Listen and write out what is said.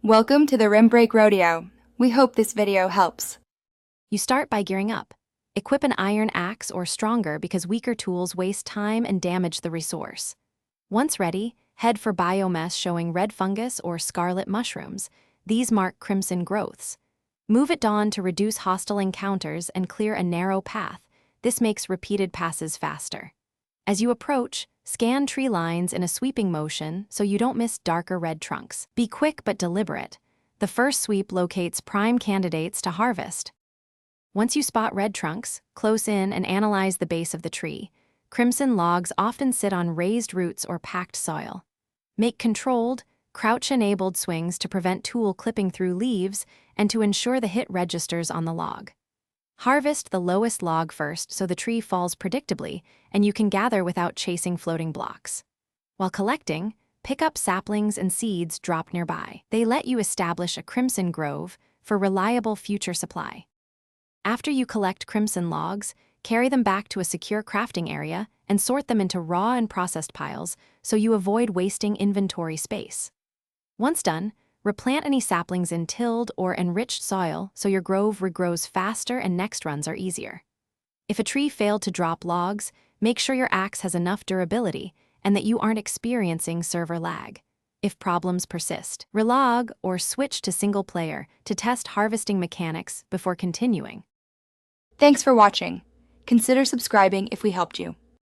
Welcome to the Rim Break Rodeo. We hope this video helps. You start by gearing up. Equip an iron axe or stronger because weaker tools waste time and damage the resource. Once ready, head for biomass showing red fungus or scarlet mushrooms. These mark crimson growths. Move at dawn to reduce hostile encounters and clear a narrow path. This makes repeated passes faster. As you approach, scan tree lines in a sweeping motion so you don't miss darker red trunks. Be quick but deliberate. The first sweep locates prime candidates to harvest. Once you spot red trunks, close in and analyze the base of the tree. Crimson logs often sit on raised roots or packed soil. Make controlled, crouch-enabled swings to prevent tool clipping through leaves and to ensure the hit registers on the log. Harvest the lowest log first so the tree falls predictably and you can gather without chasing floating blocks. While collecting, pick up saplings and seeds dropped nearby. They let you establish a crimson grove for reliable future supply. After you collect crimson logs, carry them back to a secure crafting area and sort them into raw and processed piles so you avoid wasting inventory space. Once done, replant any saplings in tilled or enriched soil so your grove regrows faster and next runs are easier. If a tree failed to drop logs, make sure your axe has enough durability and that you aren't experiencing server lag. If problems persist, relog or switch to single player to test harvesting mechanics before continuing. Thanks for watching. Consider subscribing if we helped you.